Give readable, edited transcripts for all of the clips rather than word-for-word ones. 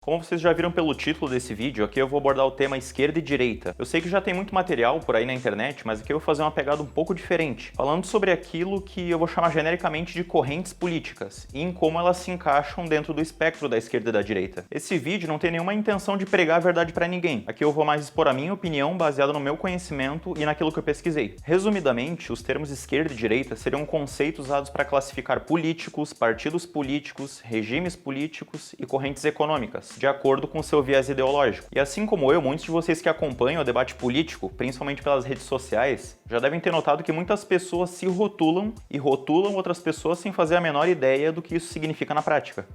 Como vocês já viram pelo título desse vídeo, aqui eu vou abordar o tema esquerda e direita. Eu sei que já tem muito material por aí na internet, mas aqui eu vou fazer uma pegada um pouco diferente, falando sobre aquilo que eu vou chamar genericamente de correntes políticas, e em como elas se encaixam dentro do espectro da esquerda e da direita. Esse vídeo não tem nenhuma intenção de pregar a verdade pra ninguém. Aqui eu vou mais expor a minha opinião baseada no meu conhecimento e naquilo que eu pesquisei. Resumidamente, os termos esquerda e direita seriam conceitos usados para classificar políticos, partidos políticos, regimes políticos e correntes econômicas, de acordo com seu viés ideológico. E assim como eu, muitos de vocês que acompanham o debate político, principalmente pelas redes sociais, já devem ter notado que muitas pessoas se rotulam e rotulam outras pessoas sem fazer a menor ideia do que isso significa na prática.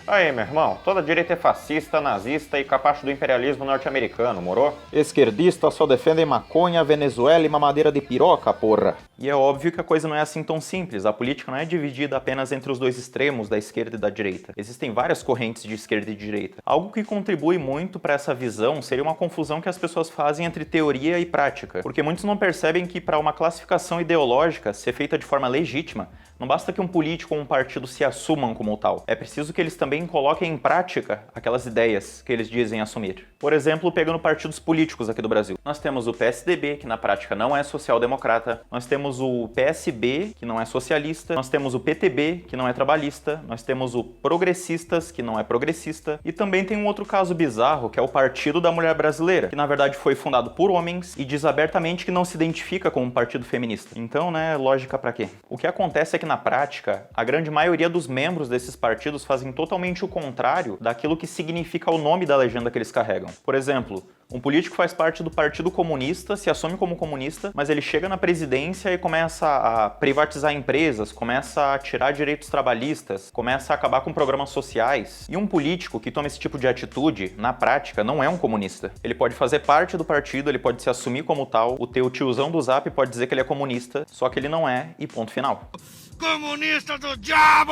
Aí, meu irmão, toda direita é fascista, nazista e capacho do imperialismo norte-americano, moro? Esquerdistas só defendem maconha, Venezuela e mamadeira de piroca, porra. E é óbvio que a coisa não é assim tão simples. A política não é dividida apenas entre os dois extremos da esquerda e da direita. Existem várias correntes de esquerda e direita. Algo que contribui muito para essa visão seria uma confusão que as pessoas fazem entre teoria e prática. Porque muitos não percebem que para uma classificação ideológica ser feita de forma legítima, não basta que um político ou um partido se assumam como tal. É preciso que eles também coloquem em prática aquelas ideias que eles dizem assumir. Por exemplo, pegando partidos políticos aqui do Brasil. Nós temos o PSDB, que na prática não é social-democrata. Nós temos o PSB, que não é socialista. Nós temos o PTB, que não é trabalhista. Nós temos o Progressistas, que não é progressista. E também tem um outro caso bizarro, que é o Partido da Mulher Brasileira, que na verdade foi fundado por homens e diz abertamente que não se identifica como um partido feminista. Então, né, lógica pra quê? O que acontece é que na prática, a grande maioria dos membros desses partidos fazem totalmente o contrário daquilo que significa o nome da legenda que eles carregam. Por exemplo, um político faz parte do Partido Comunista, se assume como comunista, mas ele chega na presidência e começa a privatizar empresas, começa a tirar direitos trabalhistas, começa a acabar com programas sociais. E um político que toma esse tipo de atitude, na prática, não é um comunista. Ele pode fazer parte do partido, ele pode se assumir como tal, o teu tiozão do Zap pode dizer que ele é comunista, só que ele não é, e ponto final. Comunista do diabo!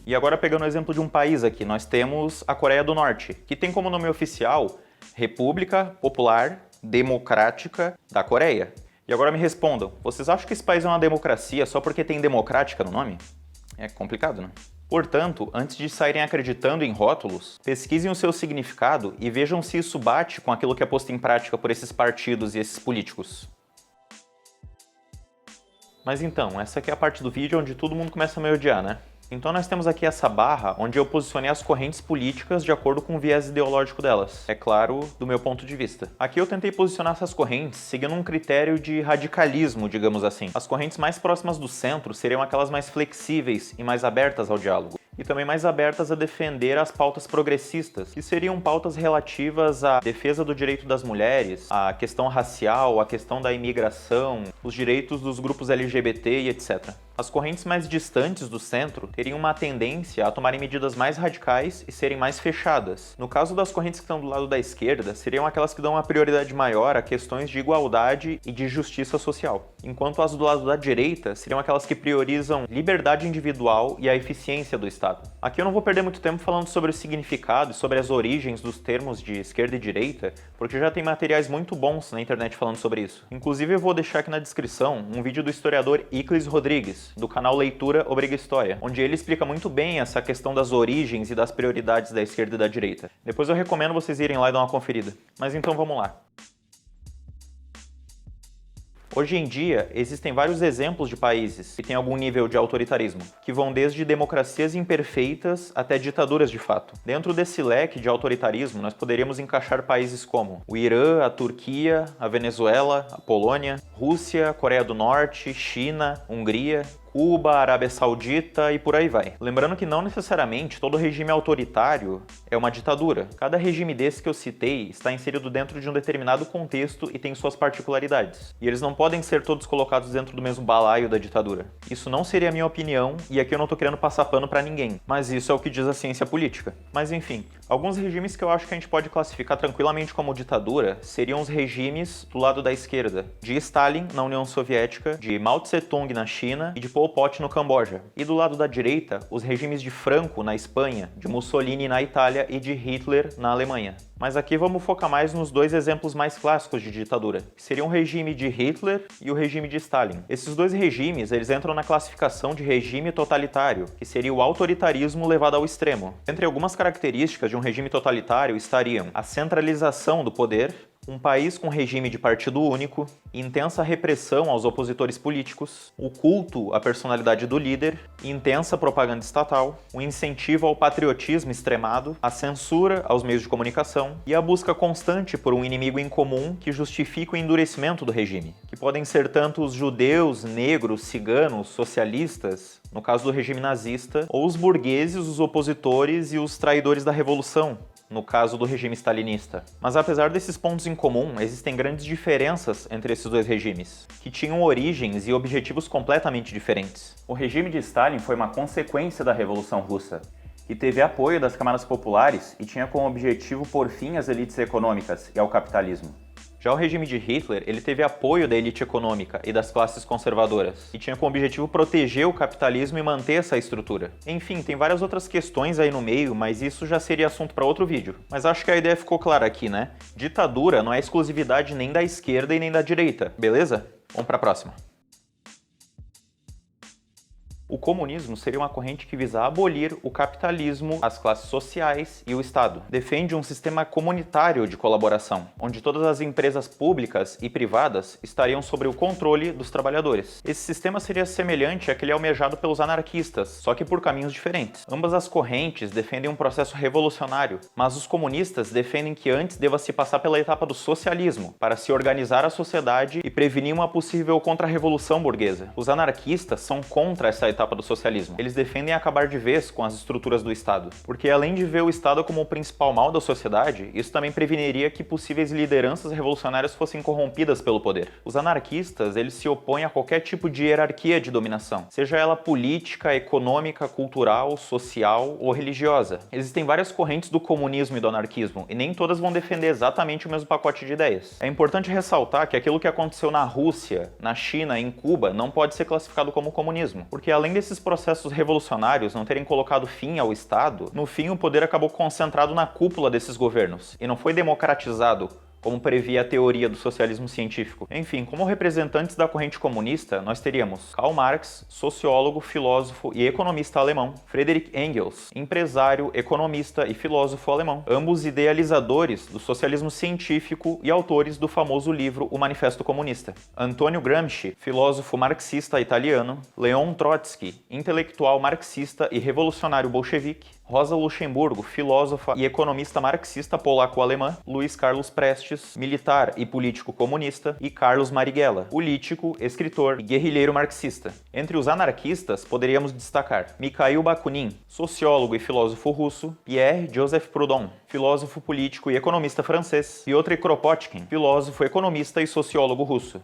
E agora pegando o exemplo de um país aqui, nós temos a Coreia do Norte, que tem como nome oficial República Popular Democrática da Coreia. E agora me respondam, vocês acham que esse país é uma democracia só porque tem democrática no nome? É complicado, né? Portanto, antes de saírem acreditando em rótulos, pesquisem o seu significado e vejam se isso bate com aquilo que é posto em prática por esses partidos e esses políticos. Mas então, essa aqui é a parte do vídeo onde todo mundo começa a me odiar, né? Então nós temos aqui essa barra onde eu posicionei as correntes políticas de acordo com o viés ideológico delas. É claro, do meu ponto de vista. Aqui eu tentei posicionar essas correntes seguindo um critério de radicalismo, digamos assim. As correntes mais próximas do centro seriam aquelas mais flexíveis e mais abertas ao diálogo. E também mais abertas a defender as pautas progressistas, que seriam pautas relativas à defesa do direito das mulheres, à questão racial, à questão da imigração, os direitos dos grupos LGBT e etc. As correntes mais distantes do centro teriam uma tendência a tomarem medidas mais radicais e serem mais fechadas. No caso das correntes que estão do lado da esquerda, seriam aquelas que dão uma prioridade maior a questões de igualdade e de justiça social. Enquanto as do lado da direita seriam aquelas que priorizam liberdade individual e a eficiência do Estado. Aqui eu não vou perder muito tempo falando sobre o significado e sobre as origens dos termos de esquerda e direita, porque já tem materiais muito bons na internet falando sobre isso. Inclusive eu vou deixar aqui na descrição um vídeo do historiador Iclis Rodrigues, do canal Leitura Obriga História, onde ele explica muito bem essa questão das origens e das prioridades da esquerda e da direita. Depois eu recomendo vocês irem lá e dar uma conferida. Mas então vamos lá. Hoje em dia, existem vários exemplos de países que têm algum nível de autoritarismo, que vão desde democracias imperfeitas até ditaduras de fato. Dentro desse leque de autoritarismo, nós poderíamos encaixar países como o Irã, a Turquia, a Venezuela, a Polônia, Rússia, Coreia do Norte, China, Hungria, Cuba, Arábia Saudita e por aí vai. Lembrando que não necessariamente todo regime autoritário é uma ditadura. Cada regime desse que eu citei está inserido dentro de um determinado contexto e tem suas particularidades. E eles não podem ser todos colocados dentro do mesmo balaio da ditadura. Isso não seria a minha opinião, e aqui eu não tô querendo passar pano pra ninguém, mas isso é o que diz a ciência política. Mas enfim, alguns regimes que eu acho que a gente pode classificar tranquilamente como ditadura seriam os regimes do lado da esquerda, de Stalin na União Soviética, de Mao Tse-tung na China e de Pol Pot no Camboja. E do lado da direita, os regimes de Franco na Espanha, de Mussolini na Itália e de Hitler na Alemanha. Mas aqui vamos focar mais nos dois exemplos mais clássicos de ditadura, que seriam o regime de Hitler e o regime de Stalin. Esses dois regimes, eles entram na classificação de regime totalitário, que seria o autoritarismo levado ao extremo. Entre algumas características de um regime totalitário estariam a centralização do poder, um país com regime de partido único, intensa repressão aos opositores políticos, o culto à personalidade do líder, intensa propaganda estatal, o incentivo ao patriotismo extremado, a censura aos meios de comunicação e a busca constante por um inimigo em comum que justifique o endurecimento do regime, que podem ser tanto os judeus, negros, ciganos, socialistas, no caso do regime nazista, ou os burgueses, os opositores e os traidores da revolução, no caso do regime stalinista. Mas apesar desses pontos em comum, existem grandes diferenças entre esses dois regimes, que tinham origens e objetivos completamente diferentes. O regime de Stalin foi uma consequência da Revolução Russa, que teve apoio das camadas populares e tinha como objetivo pôr fim às elites econômicas e ao capitalismo. Já o regime de Hitler, ele teve apoio da elite econômica e das classes conservadoras, e tinha como objetivo proteger o capitalismo e manter essa estrutura. Enfim, tem várias outras questões aí no meio, mas isso já seria assunto para outro vídeo. Mas acho que a ideia ficou clara aqui, né? Ditadura não é exclusividade nem da esquerda e nem da direita, beleza? Vamos para a próxima. O comunismo seria uma corrente que visa abolir o capitalismo, as classes sociais e o Estado. Defende um sistema comunitário de colaboração, onde todas as empresas públicas e privadas estariam sob o controle dos trabalhadores. Esse sistema seria semelhante àquele almejado pelos anarquistas, só que por caminhos diferentes. Ambas as correntes defendem um processo revolucionário, mas os comunistas defendem que antes deva se passar pela etapa do socialismo, para se organizar a sociedade e prevenir uma possível contra-revolução burguesa. Os anarquistas são contra essa etapa do socialismo. Eles defendem acabar de vez com as estruturas do Estado, porque além de ver o Estado como o principal mal da sociedade, isso também preveniria que possíveis lideranças revolucionárias fossem corrompidas pelo poder. Os anarquistas, eles se opõem a qualquer tipo de hierarquia de dominação, seja ela política, econômica, cultural, social ou religiosa. Existem várias correntes do comunismo e do anarquismo, e nem todas vão defender exatamente o mesmo pacote de ideias. É importante ressaltar que aquilo que aconteceu na Rússia, na China e em Cuba não pode ser classificado como comunismo, porque além desses processos revolucionários não terem colocado fim ao Estado, no fim o poder acabou concentrado na cúpula desses governos, e não foi democratizado, como previa a teoria do socialismo científico. Enfim, como representantes da corrente comunista, nós teríamos Karl Marx, sociólogo, filósofo e economista alemão, Friedrich Engels, empresário, economista e filósofo alemão, ambos idealizadores do socialismo científico e autores do famoso livro O Manifesto Comunista, Antonio Gramsci, filósofo marxista italiano, Leon Trotsky, intelectual marxista e revolucionário bolchevique, Rosa Luxemburgo, filósofa e economista marxista polaco-alemã, Luiz Carlos Prestes, militar e político comunista, e Carlos Marighella, político, escritor e guerrilheiro marxista. Entre os anarquistas, poderíamos destacar Mikhail Bakunin, sociólogo e filósofo russo, Pierre-Joseph Proudhon, filósofo político e economista francês, Piotr Kropotkin, filósofo, economista e sociólogo russo.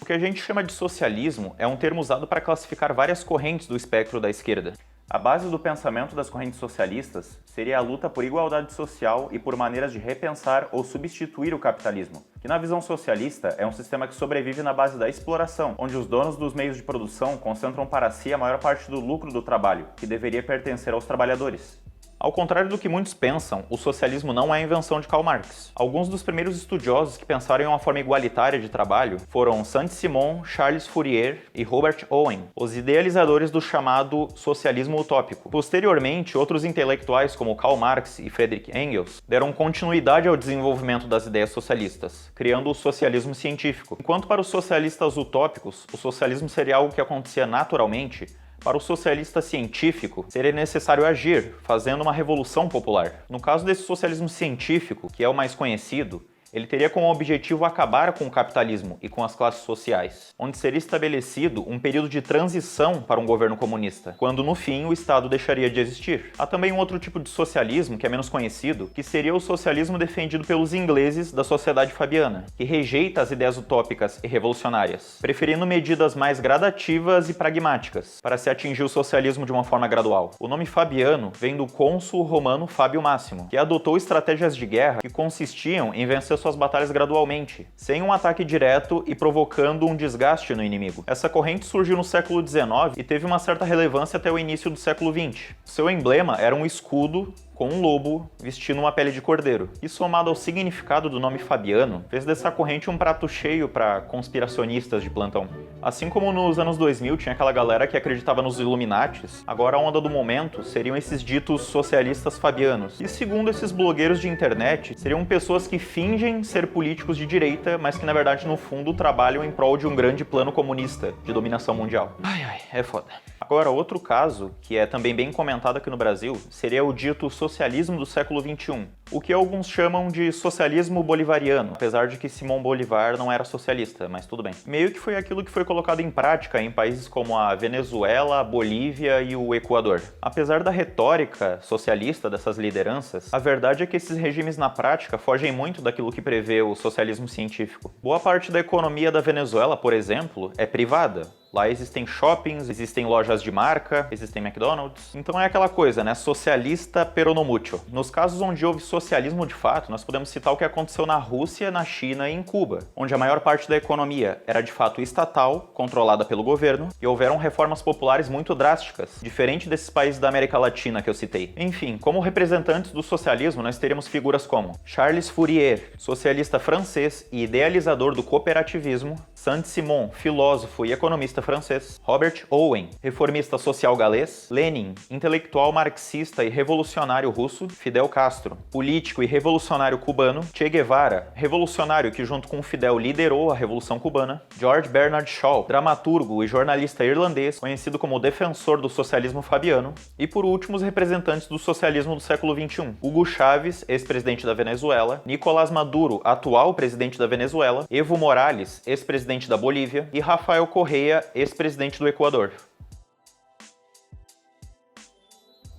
O que a gente chama de socialismo é um termo usado para classificar várias correntes do espectro da esquerda. A base do pensamento das correntes socialistas seria a luta por igualdade social e por maneiras de repensar ou substituir o capitalismo, que na visão socialista é um sistema que sobrevive na base da exploração, onde os donos dos meios de produção concentram para si a maior parte do lucro do trabalho, que deveria pertencer aos trabalhadores. Ao contrário do que muitos pensam, o socialismo não é a invenção de Karl Marx. Alguns dos primeiros estudiosos que pensaram em uma forma igualitária de trabalho foram Saint-Simon, Charles Fourier e Robert Owen, os idealizadores do chamado socialismo utópico. Posteriormente, outros intelectuais como Karl Marx e Friedrich Engels deram continuidade ao desenvolvimento das ideias socialistas, criando o socialismo científico. Enquanto para os socialistas utópicos, o socialismo seria algo que acontecia naturalmente, para o socialista científico, seria necessário agir, fazendo uma revolução popular. No caso desse socialismo científico, que é o mais conhecido, ele teria como objetivo acabar com o capitalismo e com as classes sociais, onde seria estabelecido um período de transição para um governo comunista, quando no fim o Estado deixaria de existir. Há também um outro tipo de socialismo, que é menos conhecido, que seria o socialismo defendido pelos ingleses da Sociedade Fabiana, que rejeita as ideias utópicas e revolucionárias, preferindo medidas mais gradativas e pragmáticas, para se atingir o socialismo de uma forma gradual. O nome Fabiano vem do cônsul romano Fábio Máximo, que adotou estratégias de guerra que consistiam em vencer suas batalhas gradualmente, sem um ataque direto e provocando um desgaste no inimigo. Essa corrente surgiu no século XIX e teve uma certa relevância até o início do século XX. Seu emblema era um escudo com um lobo vestindo uma pele de cordeiro. E somado ao significado do nome Fabiano, fez dessa corrente um prato cheio para conspiracionistas de plantão. Assim como nos anos 2000 tinha aquela galera que acreditava nos Illuminates, agora a onda do momento seriam esses ditos socialistas fabianos. E segundo esses blogueiros de internet, seriam pessoas que fingem ser políticos de direita, mas que na verdade no fundo trabalham em prol de um grande plano comunista de dominação mundial. Ai, é foda. Agora, outro caso, que é também bem comentado aqui no Brasil, seria o dito socialismo do século XXI, o que alguns chamam de socialismo bolivariano, apesar de que Simão Bolívar não era socialista, mas tudo bem. Meio que foi aquilo que foi colocado em prática em países como a Venezuela, a Bolívia e o Equador. Apesar da retórica socialista dessas lideranças, a verdade é que esses regimes na prática fogem muito daquilo que prevê o socialismo científico. Boa parte da economia da Venezuela, por exemplo, é privada. Lá existem shoppings, existem lojas de marca, existem McDonald's. Então é aquela coisa, né? Socialista pero no mucho. Nos casos onde houve socialismo de fato, nós podemos citar o que aconteceu na Rússia, na China e em Cuba, onde a maior parte da economia era de fato estatal, controlada pelo governo, e houveram reformas populares muito drásticas, diferente desses países da América Latina que eu citei. Enfim, como representantes do socialismo, nós teremos figuras como Charles Fourier, socialista francês e idealizador do cooperativismo, Saint-Simon, filósofo e economista francês, Robert Owen, reformista social galês, Lenin, intelectual marxista e revolucionário russo, Fidel Castro, político e revolucionário cubano, Che Guevara, revolucionário que junto com Fidel liderou a Revolução Cubana, George Bernard Shaw, dramaturgo e jornalista irlandês, conhecido como defensor do socialismo fabiano, e por último os representantes do socialismo do século XXI, Hugo Chávez, ex-presidente da Venezuela, Nicolás Maduro, atual presidente da Venezuela, Evo Morales, ex-presidente da Bolívia, e Rafael Correa, ex-presidente do Equador.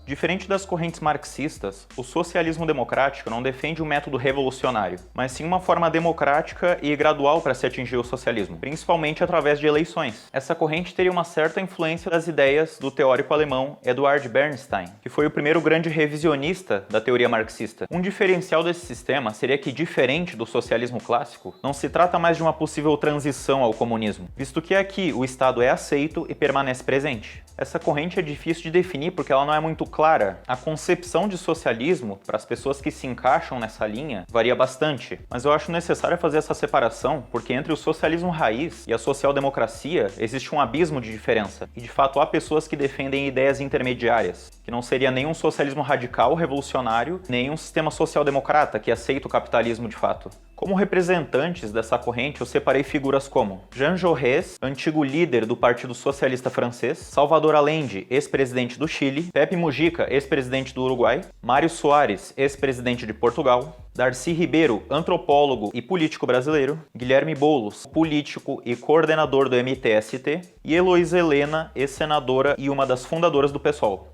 Diferente das correntes marxistas, o socialismo democrático não defende um método revolucionário, mas sim uma forma democrática e gradual para se atingir o socialismo, principalmente através de eleições. Essa corrente teria uma certa influência das ideias do teórico alemão Eduard Bernstein, que foi o primeiro grande revisionista da teoria marxista. Um diferencial desse sistema seria que, diferente do socialismo clássico, não se trata mais de uma possível transição ao comunismo, visto que aqui o Estado é aceito e permanece presente. Essa corrente é difícil de definir porque ela não é muito clara. A concepção de socialismo, para as pessoas que se encaixam nessa linha, varia bastante. Mas eu acho necessário fazer essa separação porque entre o socialismo raiz e a social-democracia existe um abismo de diferença. E de fato há pessoas que defendem ideias intermediárias, que não seria nem um socialismo radical revolucionário, nem um sistema social-democrata que aceita o capitalismo de fato. Como representantes dessa corrente, eu separei figuras como Jean Jaurès, antigo líder do Partido Socialista Francês, Salvador Allende, ex-presidente do Chile, Pepe Mujica, ex-presidente do Uruguai, Mário Soares, ex-presidente de Portugal, Darcy Ribeiro, antropólogo e político brasileiro, Guilherme Boulos, político e coordenador do MTST, e Heloísa Helena, ex-senadora e uma das fundadoras do PSOL.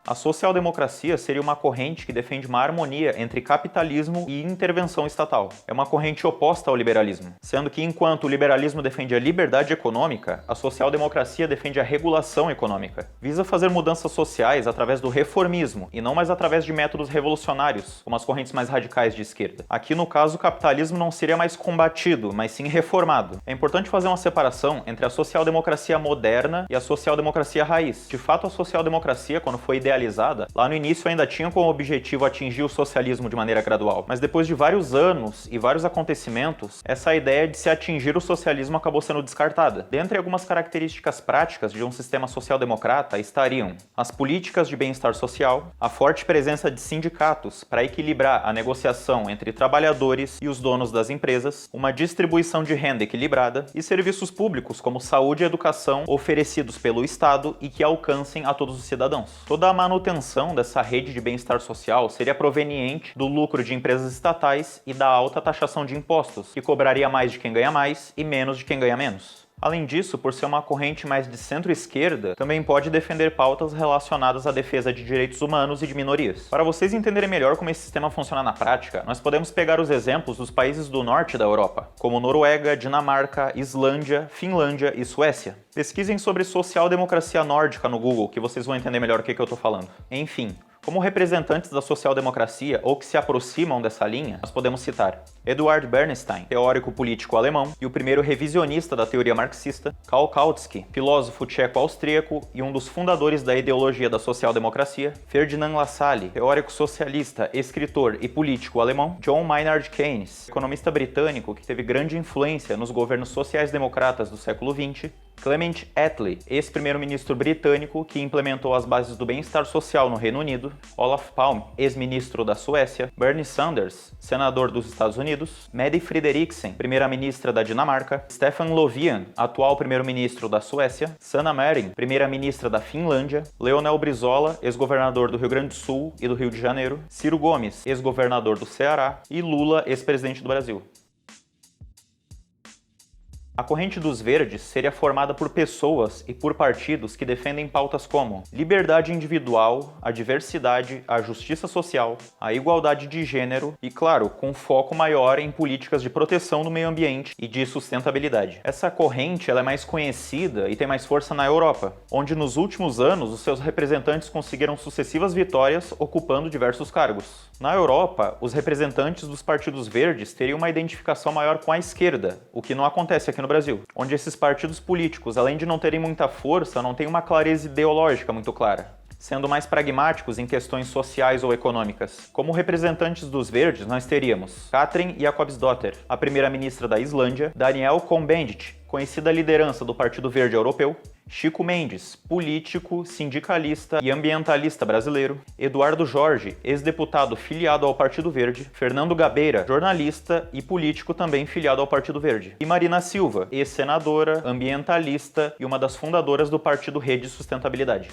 A social-democracia seria uma corrente que defende uma harmonia entre capitalismo e intervenção estatal. É uma corrente oposta ao liberalismo, sendo que enquanto o liberalismo defende a liberdade econômica, a social-democracia defende a regulação econômica. Visa fazer mudanças sociais através do reformismo e não mais através de métodos revolucionários, como as correntes mais radicais de esquerda. Aqui, no caso, o capitalismo não seria mais combatido, mas sim reformado. É importante fazer uma separação entre a social-democracia moderna e a social-democracia raiz. De fato, a social-democracia, quando foi idealizada, lá no início ainda tinha como objetivo atingir o socialismo de maneira gradual, mas depois de vários anos e vários acontecimentos, essa ideia de se atingir o socialismo acabou sendo descartada. Dentre algumas características práticas de um sistema social-democrata estariam as políticas de bem-estar social, a forte presença de sindicatos para equilibrar a negociação entre trabalhadores e os donos das empresas, uma distribuição de renda equilibrada e serviços públicos como saúde e educação oferecidos pelo Estado e que alcancem a todos os cidadãos. Toda a manutenção dessa rede de bem-estar social seria proveniente do lucro de empresas estatais e da alta taxação de impostos, que cobraria mais de quem ganha mais e menos de quem ganha menos. Além disso, por ser uma corrente mais de centro-esquerda, também pode defender pautas relacionadas à defesa de direitos humanos e de minorias. Para vocês entenderem melhor como esse sistema funciona na prática, nós podemos pegar os exemplos dos países do norte da Europa, como Noruega, Dinamarca, Islândia, Finlândia e Suécia. Pesquisem sobre social-democracia nórdica no Google, que vocês vão entender melhor o que eu estou falando. Enfim, Como representantes da social-democracia ou que se aproximam dessa linha, nós podemos citar Eduard Bernstein, teórico político alemão e o primeiro revisionista da teoria marxista, Karl Kautsky, filósofo tcheco-austríaco e um dos fundadores da ideologia da social-democracia, Ferdinand Lassalle, teórico socialista, escritor e político alemão, John Maynard Keynes, economista britânico que teve grande influência nos governos sociais-democratas do século XX, Clement Attlee, ex-primeiro-ministro britânico que implementou as bases do bem-estar social no Reino Unido, Olaf Palme, ex-ministro da Suécia, Bernie Sanders, senador dos Estados Unidos, Mette Frederiksen, primeira-ministra da Dinamarca, Stefan Löfven, atual primeiro-ministro da Suécia, Sanna Marin, primeira-ministra da Finlândia, Leonel Brizola, ex-governador do Rio Grande do Sul e do Rio de Janeiro, Ciro Gomes, ex-governador do Ceará e Lula, ex-presidente do Brasil. A corrente dos verdes seria formada por pessoas e por partidos que defendem pautas como liberdade individual, a diversidade, a justiça social, a igualdade de gênero e, claro, com foco maior em políticas de proteção do meio ambiente e de sustentabilidade. Essa corrente ela é mais conhecida e tem mais força na Europa, onde nos últimos anos os seus representantes conseguiram sucessivas vitórias ocupando diversos cargos. Na Europa, os representantes dos partidos verdes teriam uma identificação maior com a esquerda, o que não acontece aqui no Brasil, onde esses partidos políticos, além de não terem muita força, não têm uma clareza ideológica muito clara, sendo mais pragmáticos em questões sociais ou econômicas. Como representantes dos verdes, nós teríamos Katrin Jakobsdóttir, a primeira-ministra da Islândia, Daniel Cohn-Bendit, conhecida liderança do Partido Verde Europeu, Chico Mendes, político, sindicalista e ambientalista brasileiro, Eduardo Jorge, ex-deputado filiado ao Partido Verde, Fernando Gabeira, jornalista e político também filiado ao Partido Verde, e Marina Silva, ex-senadora, ambientalista e uma das fundadoras do Partido Rede Sustentabilidade.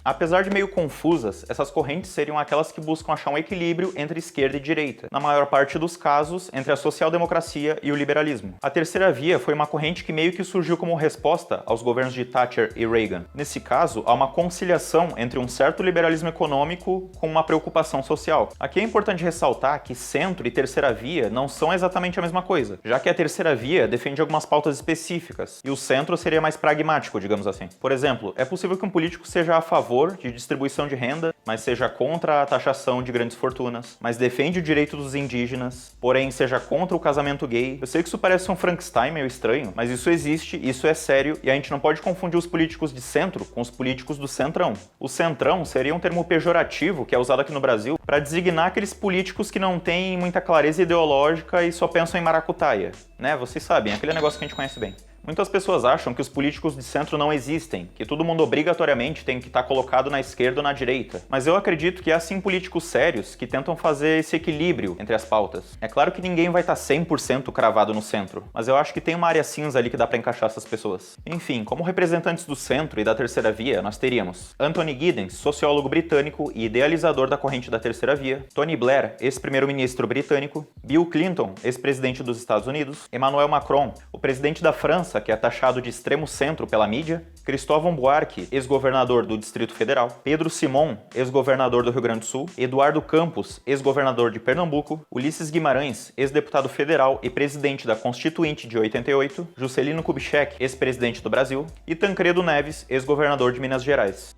Apesar de meio confusas, essas correntes seriam aquelas que buscam achar um equilíbrio entre esquerda e direita, na maior parte dos casos, entre a social-democracia e o liberalismo. A terceira via foi uma corrente que meio que surgiu como resposta aos governos de Thatcher e Reagan. Nesse caso, há uma conciliação entre um certo liberalismo econômico com uma preocupação social. Aqui é importante ressaltar que centro e terceira via não são exatamente a mesma coisa, já que a terceira via defende algumas pautas específicas, e o centro seria mais pragmático, digamos assim. Por exemplo, é possível que um político seja a favor de distribuição de renda, mas seja contra a taxação de grandes fortunas, mas defende o direito dos indígenas, porém seja contra o casamento gay. Eu sei que isso parece um Frankenstein meio estranho, mas isso existe, isso é sério, e a gente não pode confundir os políticos de centro com os políticos do centrão. O centrão seria um termo pejorativo que é usado aqui no Brasil para designar aqueles políticos que não têm muita clareza ideológica e só pensam em maracutaia, né? Vocês sabem, aquele negócio que a gente conhece bem. Muitas pessoas acham que os políticos de centro não existem, que todo mundo obrigatoriamente tem que estar colocado na esquerda ou na direita. Mas eu acredito que há sim políticos sérios que tentam fazer esse equilíbrio entre as pautas. É claro que ninguém vai estar 100% cravado no centro, mas eu acho que tem uma área cinza ali que dá para encaixar essas pessoas. Enfim, como representantes do centro e da terceira via, nós teríamos Anthony Giddens, sociólogo britânico e idealizador da corrente da terceira via, Tony Blair, ex-primeiro-ministro britânico, Bill Clinton, ex-presidente dos Estados Unidos, Emmanuel Macron, o presidente da França, que é taxado de extremo centro pela mídia, Cristóvão Buarque, ex-governador do Distrito Federal, Pedro Simon, ex-governador do Rio Grande do Sul, Eduardo Campos, ex-governador de Pernambuco, Ulisses Guimarães, ex-deputado federal e presidente da Constituinte de 88, Juscelino Kubitschek, ex-presidente do Brasil, e Tancredo Neves, ex-governador de Minas Gerais.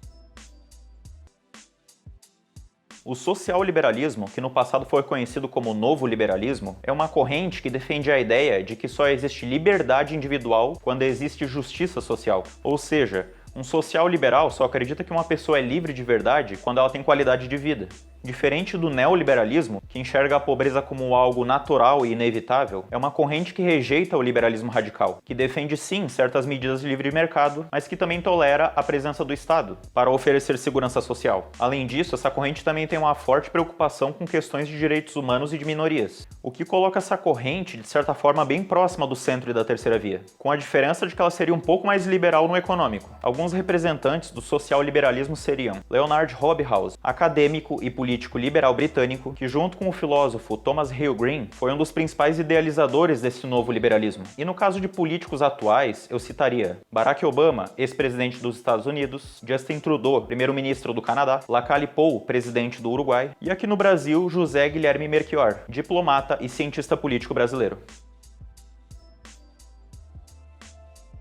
O social-liberalismo, que no passado foi conhecido como novo liberalismo, é uma corrente que defende a ideia de que só existe liberdade individual quando existe justiça social. Ou seja, um social-liberal só acredita que uma pessoa é livre de verdade quando ela tem qualidade de vida. Diferente do neoliberalismo, que enxerga a pobreza como algo natural e inevitável, é uma corrente que rejeita o liberalismo radical, que defende sim certas medidas de livre mercado, mas que também tolera a presença do Estado para oferecer segurança social. Além disso, essa corrente também tem uma forte preocupação com questões de direitos humanos e de minorias, o que coloca essa corrente, de certa forma, bem próxima do centro e da terceira via, com a diferença de que ela seria um pouco mais liberal no econômico. Alguns representantes do social-liberalismo seriam Leonard Hobhouse, acadêmico e político liberal britânico, que junto com o filósofo Thomas Hale Green foi um dos principais idealizadores desse novo liberalismo. E no caso de políticos atuais, eu citaria Barack Obama, ex-presidente dos Estados Unidos, Justin Trudeau, primeiro-ministro do Canadá, Lacalle Pou, presidente do Uruguai, e aqui no Brasil, José Guilherme Melchior, diplomata e cientista político brasileiro.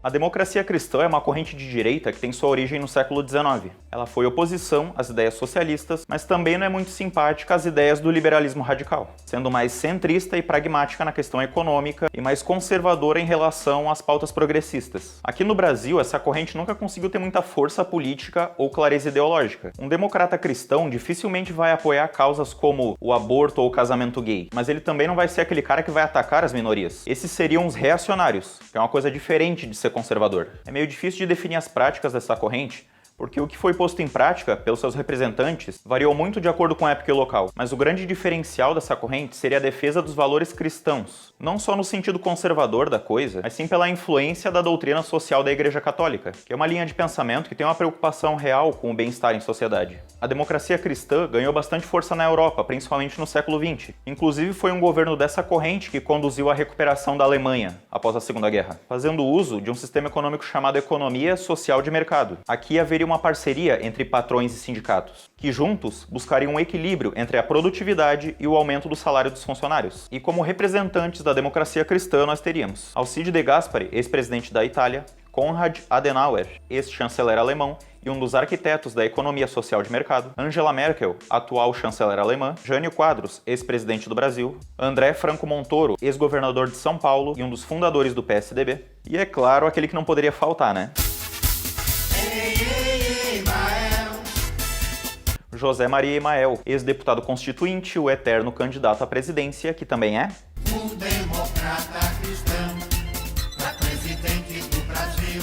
A democracia cristã é uma corrente de direita que tem sua origem no século XIX. Ela foi oposição às ideias socialistas, mas também não é muito simpática às ideias do liberalismo radical, sendo mais centrista e pragmática na questão econômica e mais conservadora em relação às pautas progressistas. Aqui no Brasil, essa corrente nunca conseguiu ter muita força política ou clareza ideológica. Um democrata cristão dificilmente vai apoiar causas como o aborto ou o casamento gay, mas ele também não vai ser aquele cara que vai atacar as minorias. Esses seriam os reacionários, que é uma coisa diferente de ser conservador. É meio difícil de definir as práticas dessa corrente, porque o que foi posto em prática pelos seus representantes variou muito de acordo com a época e local, mas o grande diferencial dessa corrente seria a defesa dos valores cristãos, não só no sentido conservador da coisa, mas sim pela influência da doutrina social da Igreja Católica, que é uma linha de pensamento que tem uma preocupação real com o bem-estar em sociedade. A democracia cristã ganhou bastante força na Europa, principalmente no século XX. Inclusive foi um governo dessa corrente que conduziu à recuperação da Alemanha após a Segunda Guerra, fazendo uso de um sistema econômico chamado economia social de mercado. Aqui haveria uma parceria entre patrões e sindicatos, que juntos buscariam um equilíbrio entre a produtividade e o aumento do salário dos funcionários. E como representantes da democracia cristã nós teríamos Alcide De Gasperi, ex-presidente da Itália, Konrad Adenauer, ex-chanceler alemão e um dos arquitetos da economia social de mercado, Angela Merkel, atual chanceler alemã, Jânio Quadros, ex-presidente do Brasil, André Franco Montoro, ex-governador de São Paulo e um dos fundadores do PSDB, e é claro, aquele que não poderia faltar, né? José Maria Emael, ex-deputado constituinte, o eterno candidato à presidência, que também é Um democrata cristão, pra presidente do Brasil.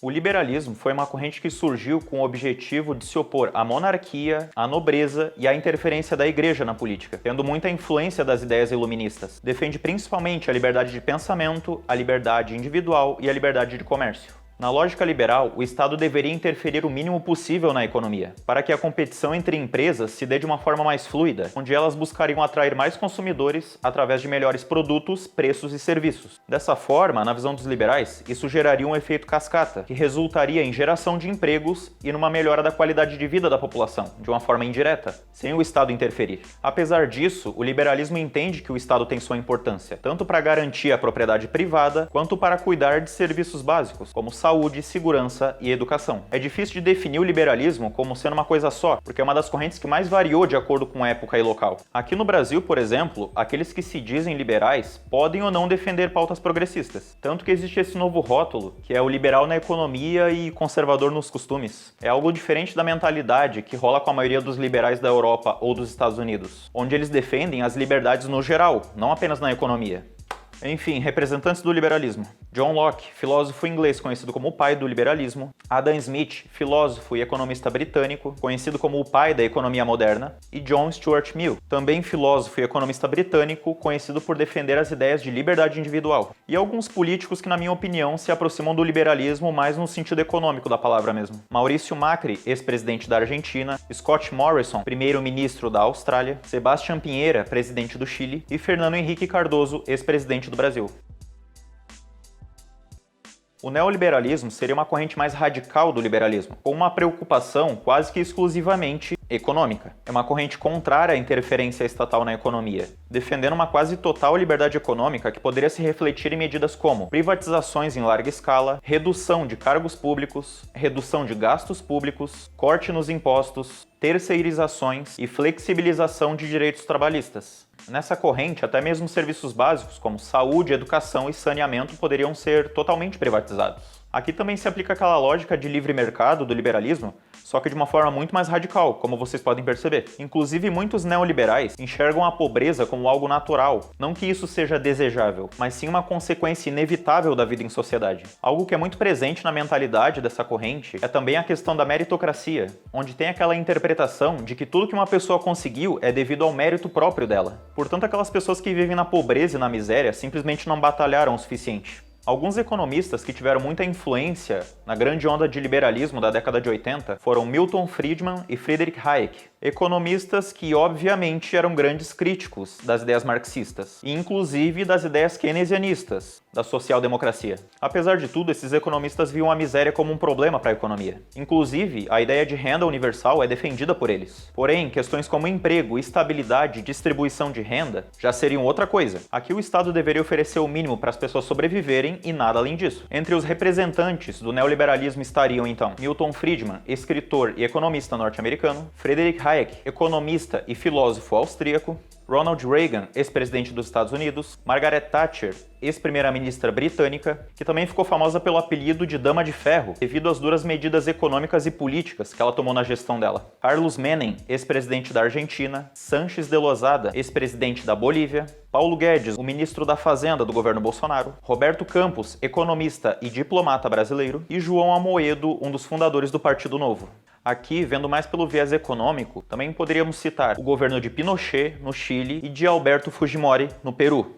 O liberalismo foi uma corrente que surgiu com o objetivo de se opor à monarquia, à nobreza e à interferência da igreja na política, tendo muita influência das ideias iluministas. Defende principalmente a liberdade de pensamento, a liberdade individual e a liberdade de comércio. Na lógica liberal, o Estado deveria interferir o mínimo possível na economia, para que a competição entre empresas se dê de uma forma mais fluida, onde elas buscariam atrair mais consumidores através de melhores produtos, preços e serviços. Dessa forma, na visão dos liberais, isso geraria um efeito cascata, que resultaria em geração de empregos e numa melhora da qualidade de vida da população, de uma forma indireta, sem o Estado interferir. Apesar disso, o liberalismo entende que o Estado tem sua importância, tanto para garantir a propriedade privada, quanto para cuidar de serviços básicos, como saúde, segurança e educação. É difícil de definir o liberalismo como sendo uma coisa só, porque é uma das correntes que mais variou de acordo com época e local. Aqui no Brasil, por exemplo, aqueles que se dizem liberais podem ou não defender pautas progressistas. Tanto que existe esse novo rótulo, que é o liberal na economia e conservador nos costumes. É algo diferente da mentalidade que rola com a maioria dos liberais da Europa ou dos Estados Unidos, onde eles defendem as liberdades no geral, não apenas na economia. Enfim, representantes do liberalismo. John Locke, filósofo inglês conhecido como o pai do liberalismo. Adam Smith, filósofo e economista britânico, conhecido como o pai da economia moderna. E John Stuart Mill, também filósofo e economista britânico, conhecido por defender as ideias de liberdade individual. E alguns políticos que, na minha opinião, se aproximam do liberalismo mais no sentido econômico da palavra mesmo. Maurício Macri, ex-presidente da Argentina. Scott Morrison, primeiro-ministro da Austrália. Sebastián Pinheira, presidente do Chile. E Fernando Henrique Cardoso, ex-presidente do Brasil. O neoliberalismo seria uma corrente mais radical do liberalismo, com uma preocupação quase que exclusivamente econômica. É uma corrente contrária à interferência estatal na economia, defendendo uma quase total liberdade econômica que poderia se refletir em medidas como privatizações em larga escala, redução de cargos públicos, redução de gastos públicos, corte nos impostos, terceirizações e flexibilização de direitos trabalhistas. Nessa corrente, até mesmo serviços básicos como saúde, educação e saneamento poderiam ser totalmente privatizados. Aqui também se aplica aquela lógica de livre mercado do liberalismo, só que de uma forma muito mais radical, como vocês podem perceber. Inclusive, muitos neoliberais enxergam a pobreza como algo natural. Não que isso seja desejável, mas sim uma consequência inevitável da vida em sociedade. Algo que é muito presente na mentalidade dessa corrente é também a questão da meritocracia, onde tem aquela interpretação de que tudo que uma pessoa conseguiu é devido ao mérito próprio dela. Portanto, aquelas pessoas que vivem na pobreza e na miséria simplesmente não batalharam o suficiente. Alguns economistas que tiveram muita influência na grande onda de liberalismo da década de 80 foram Milton Friedman e Friedrich Hayek, economistas que obviamente eram grandes críticos das ideias marxistas, e inclusive das ideias keynesianistas, da social-democracia. Apesar de tudo, esses economistas viam a miséria como um problema para a economia. Inclusive, a ideia de renda universal é defendida por eles. Porém, questões como emprego, estabilidade e distribuição de renda já seriam outra coisa. Aqui o Estado deveria oferecer o mínimo para as pessoas sobreviverem margem e nada além disso. Entre os representantes do neoliberalismo estariam, então, Milton Friedman, escritor e economista norte-americano, Friedrich Hayek, economista e filósofo austríaco, Ronald Reagan, ex-presidente dos Estados Unidos, Margaret Thatcher, ex-primeira-ministra britânica, que também ficou famosa pelo apelido de Dama de Ferro, devido às duras medidas econômicas e políticas que ela tomou na gestão dela. Carlos Menem, ex-presidente da Argentina, Sanches de Lozada, ex-presidente da Bolívia, Paulo Guedes, o ministro da Fazenda do governo Bolsonaro, Roberto Campos, economista e diplomata brasileiro, e João Amoedo, um dos fundadores do Partido Novo. Aqui, vendo mais pelo viés econômico, também poderíamos citar o governo de Pinochet, no Chile, e de Alberto Fujimori, no Peru.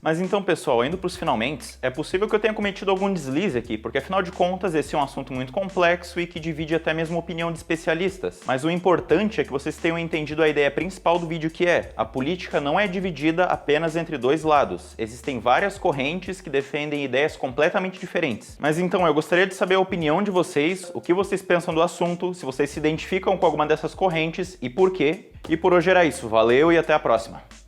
Mas então, pessoal, indo para os finalmente, é possível que eu tenha cometido algum deslize aqui, porque afinal de contas esse é um assunto muito complexo e que divide até mesmo a opinião de especialistas. Mas o importante é que vocês tenham entendido a ideia principal do vídeo, que é: a política não é dividida apenas entre dois lados. Existem várias correntes que defendem ideias completamente diferentes. Mas então, eu gostaria de saber a opinião de vocês, o que vocês pensam do assunto, se vocês se identificam com alguma dessas correntes e por quê. E por hoje era isso. Valeu e até a próxima!